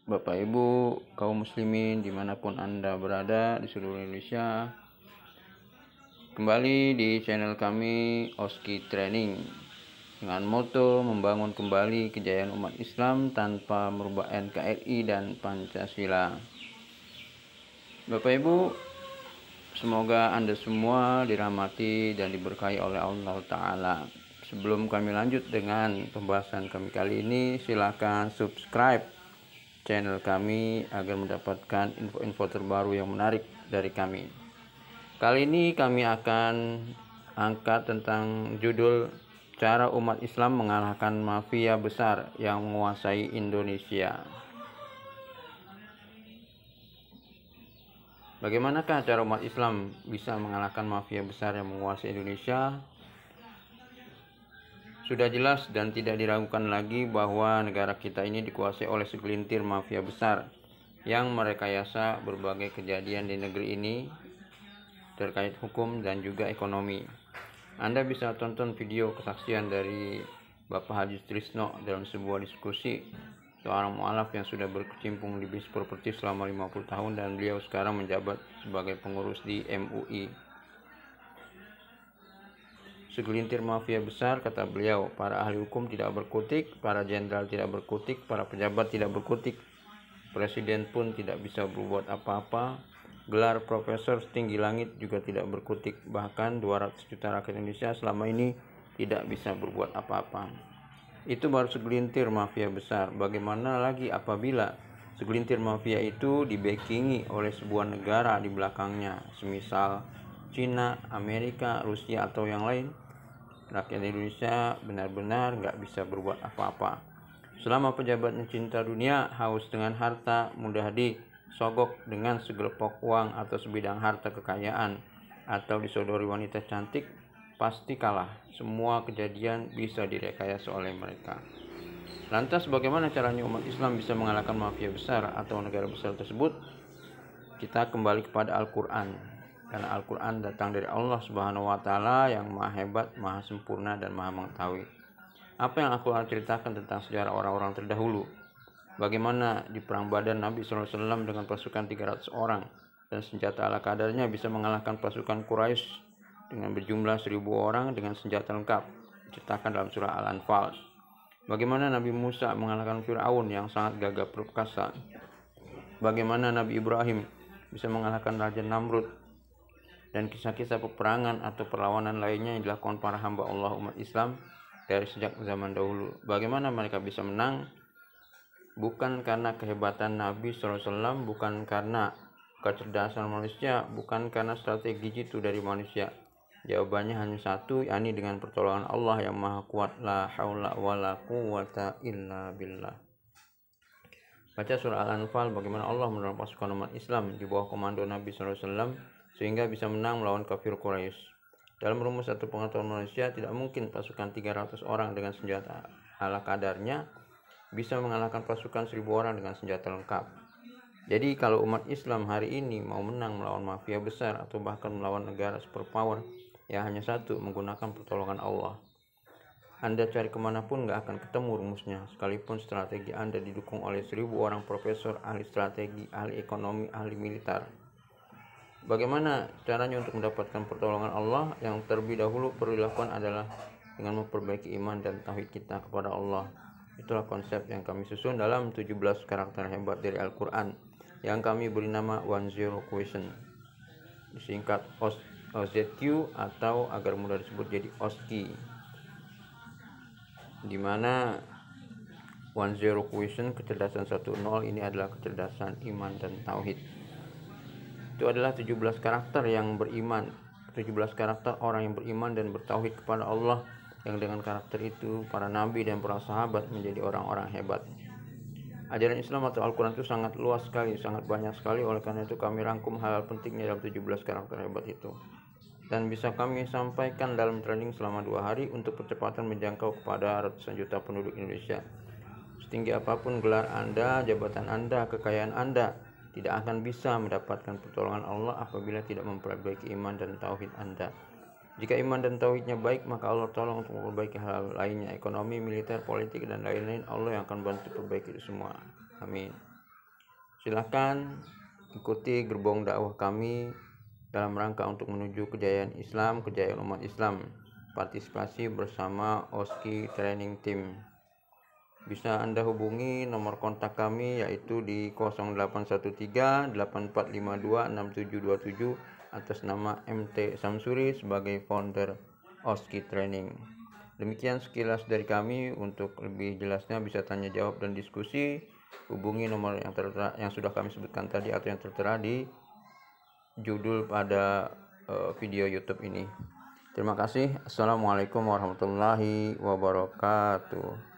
Bapak Ibu kaum muslimin dimanapun Anda berada di seluruh Indonesia. Kembali di channel kami Oski Training dengan moto membangun kembali kejayaan umat Islam tanpa merubah NKRI dan Pancasila. Bapak Ibu, semoga Anda semua dirahmati dan diberkahi oleh Allah Ta'ala. Sebelum kami lanjut dengan pembahasan kami kali ini, silakan subscribe channel kami agar mendapatkan info-info terbaru yang menarik dari kami. Kali ini kami akan angkat tentang judul cara umat Islam mengalahkan mafia besar yang menguasai Indonesia. Bagaimanakah cara umat Islam bisa mengalahkan mafia besar yang menguasai Indonesia? Sudah jelas dan tidak diragukan lagi bahwa negara kita ini dikuasai oleh segelintir mafia besar yang merekayasa berbagai kejadian di negeri ini terkait hukum dan juga ekonomi. Anda bisa tonton video kesaksian dari Bapak Haji Trisno dalam sebuah diskusi seorang mualaf yang sudah berkecimpung di bisnis properti selama 50 tahun dan beliau sekarang menjabat sebagai pengurus di MUI. Segelintir mafia besar, kata beliau, para ahli hukum tidak berkutik, para jenderal tidak berkutik, para pejabat tidak berkutik, presiden pun tidak bisa berbuat apa-apa, gelar profesor setinggi langit juga tidak berkutik, bahkan 200 juta rakyat Indonesia selama ini tidak bisa berbuat apa-apa. Itu baru segelintir mafia besar. Bagaimana lagi apabila segelintir mafia itu dibackingi oleh sebuah negara di belakangnya, semisal Cina, Amerika, Rusia, atau yang lain? Rakyat Indonesia benar-benar nggak bisa berbuat apa-apa. Selama pejabat mencinta dunia, haus dengan harta, mudah disogok dengan segelepok uang atau sebidang harta kekayaan, atau disodori wanita cantik, pasti kalah. Semua kejadian bisa direkayasa oleh mereka. Lantas bagaimana caranya umat Islam bisa mengalahkan mafia besar atau negara besar tersebut? Kita kembali kepada Al-Quran, karena Al-Quran datang dari Allah Subhanahu wa Ta'ala yang maha hebat, maha sempurna, dan maha mengetahui. Apa yang Al-Quran ceritakan tentang sejarah orang-orang terdahulu? Bagaimana di perang Badar Nabi SAW dengan pasukan 300 orang dan senjata ala kadarnya bisa mengalahkan pasukan Quraisy dengan berjumlah 1000 orang dengan senjata lengkap, diceritakan dalam surah Al-Anfal. Bagaimana Nabi Musa mengalahkan Fir'aun yang sangat gagah perkasa. Bagaimana Nabi Ibrahim bisa mengalahkan Raja Namrud, dan kisah-kisah peperangan atau perlawanan lainnya yang dilakukan para hamba Allah umat Islam dari sejak zaman dahulu. Bagaimana mereka bisa menang? Bukan karena kehebatan Nabi SAW, bukan karena kecerdasan manusia, bukan karena strategi jitu dari manusia. Jawabannya hanya satu, yakni dengan pertolongan Allah yang maha kuat. La haula wa la quwwata illa billah. Baca surah Al-Anfal bagaimana Allah menolong pasukan umat Islam di bawah komando Nabi SAW sehingga bisa menang melawan kafir Quraisy. Dalam rumus atau pengetahuan manusia, tidak mungkin pasukan 300 orang dengan senjata ala kadarnya bisa mengalahkan pasukan 1000 orang dengan senjata lengkap. Jadi kalau umat Islam hari ini mau menang melawan mafia besar atau bahkan melawan negara superpower, ya hanya satu, menggunakan pertolongan Allah. Anda cari kemanapun nggak akan ketemu rumusnya, sekalipun strategi Anda didukung oleh 1000 orang profesor, ahli strategi, ahli ekonomi, ahli militer. Bagaimana caranya untuk mendapatkan pertolongan Allah? Yang terlebih dahulu perlu dilakukan adalah dengan memperbaiki iman dan tauhid kita kepada Allah. Itulah konsep yang kami susun dalam 17 karakter hebat dari Al-Quran yang kami beri nama 10 Question, disingkat OZQ atau agar mudah disebut jadi OSKI, dimana 10 Question, kecerdasan 10 ini adalah kecerdasan iman dan tauhid. Itu adalah 17 karakter yang beriman, 17 karakter orang yang beriman dan bertauhid kepada Allah, yang dengan karakter itu para nabi dan para sahabat menjadi orang-orang hebat. Ajaran Islam atau Al-Quran itu sangat luas sekali, sangat banyak sekali. Oleh karena itu kami rangkum hal pentingnya dalam 17 karakter hebat itu, dan bisa kami sampaikan dalam training selama 2 hari untuk percepatan menjangkau kepada ratusan juta penduduk Indonesia. Setinggi apapun gelar Anda, jabatan Anda, kekayaan Anda, tidak akan bisa mendapatkan pertolongan Allah apabila tidak memperbaiki iman dan tauhid Anda. Jika iman dan tauhidnya baik, maka Allah tolong untuk memperbaiki hal lainnya, ekonomi, militer, politik, dan lain-lain. Allah yang akan bantu perbaiki itu semua. Amin. Silakan ikuti gerbong dakwah kami dalam rangka untuk menuju kejayaan Islam, kejayaan umat Islam. Partisipasi bersama OSKI Training Team. Bisa Anda hubungi nomor kontak kami yaitu di 0813 8452 6727 atas nama MT Samsuri sebagai founder OSKI Training. Demikian sekilas dari kami. Untuk lebih jelasnya bisa tanya jawab dan diskusi. Hubungi nomor yang sudah kami sebutkan tadi atau yang tertera di judul pada video YouTube ini. Terima kasih. Assalamualaikum warahmatullahi wabarakatuh.